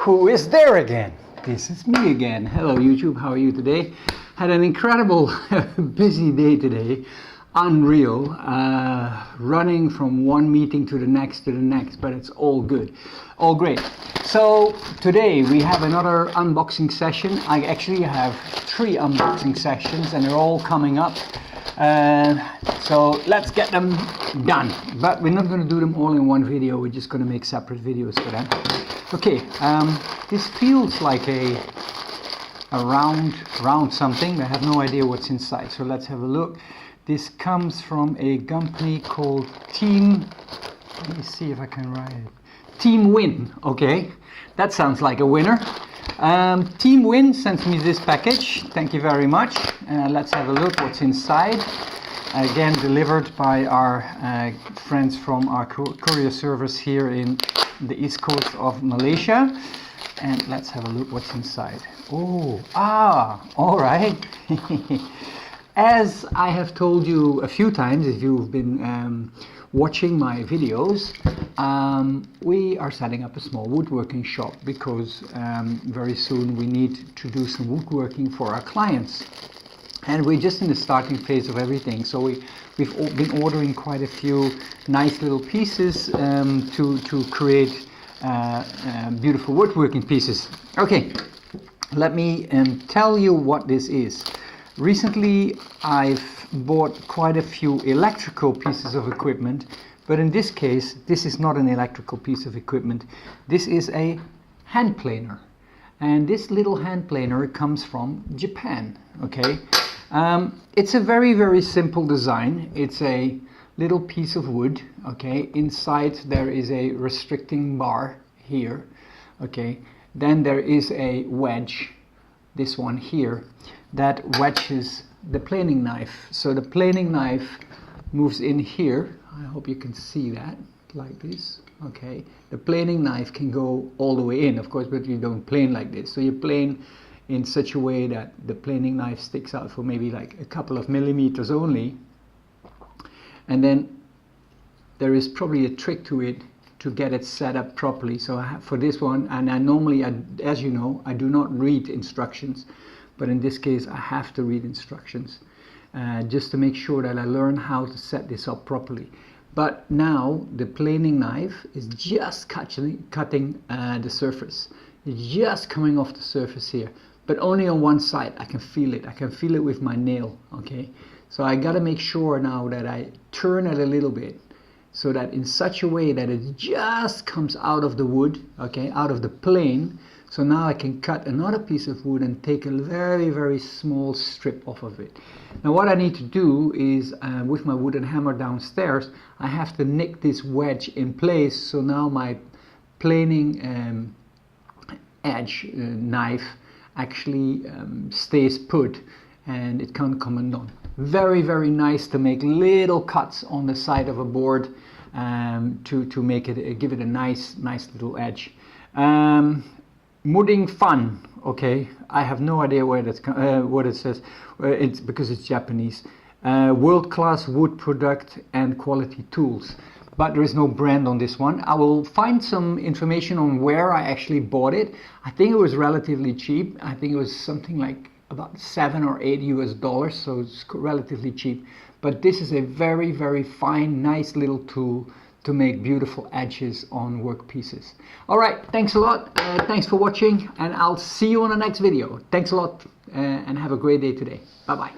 who is there again? This is me again. Hello YouTube, how are you today? Had an incredible busy day today. Unreal. Running from one meeting to the next, but it's all good. All great. So today we have another unboxing session. I actually have 3 unboxing sessions and they're all coming up. So let's get them done. But we're not going to do them all in one video. We're just going to make separate videos for them. Okay, this feels like a round something. I have no idea what's inside. So let's have a look. This comes from a company called Team. Let me see if I can write it. Team Win. Okay, that sounds like a winner. Team Win sends me this package. Thank you very much. Let's have a look what's inside. Again, delivered by our friends from our courier service here in the east coast of Malaysia. And let's have a look what's inside. Oh, all right. As I have told you a few times, if you've been watching my videos, we are setting up a small woodworking shop because very soon we need to do some woodworking for our clients. And we're just in the starting phase of everything. So we've been ordering quite a few nice little pieces to create beautiful woodworking pieces. Okay, let me tell you what this is. Recently I've bought quite a few electrical pieces of equipment, but in this case this is not an electrical piece of equipment. This is a hand planer, and this little hand planer comes from Japan. Okay, it's a very simple design. It's a little piece of wood. Okay, inside there is a restricting bar here. Okay, then there is a wedge, this one here, that wedges the planing knife. So the planing knife moves in here. I hope you can see that, like this. Okay, the planing knife can go all the way in, of course, but you don't plane like this. So you plane in such a way that the planing knife sticks out for maybe like a couple of millimeters only. And then there is probably a trick to it to get it set up properly. So for this one, and I normally, as you know, I do not read instructions, but in this case I have to read instructions just to make sure that I learn how to set this up properly. But now the planing knife is just cutting the surface. It's just coming off the surface here, but only on one side. I can feel it. I can feel it with my nail. Okay, so I got to make sure now that I turn it a little bit, so that in such a way that it just comes out of the wood, okay, out of the plane. So now I can cut another piece of wood and take a very small strip off of it. Now what I need to do is, with my wooden hammer downstairs, I have to nick this wedge in place. So now my planing edge knife actually stays put and it can't come undone. Very nice to make little cuts on the side of a board to make it, give it a nice little edge. Mudding fun. Okay, I have no idea where that's what it says. It's because it's Japanese. World-class wood product and quality tools, but there is no brand on this one. I will find some information on where I actually bought it. I think it was relatively cheap. I think it was something like about $7 or $8 US, so it's relatively cheap. But this is a very fine, nice little tool to make beautiful edges on work pieces. All right, thanks a lot. Thanks for watching, and I'll see you on the next video. Thanks a lot, and have a great day today. Bye-bye.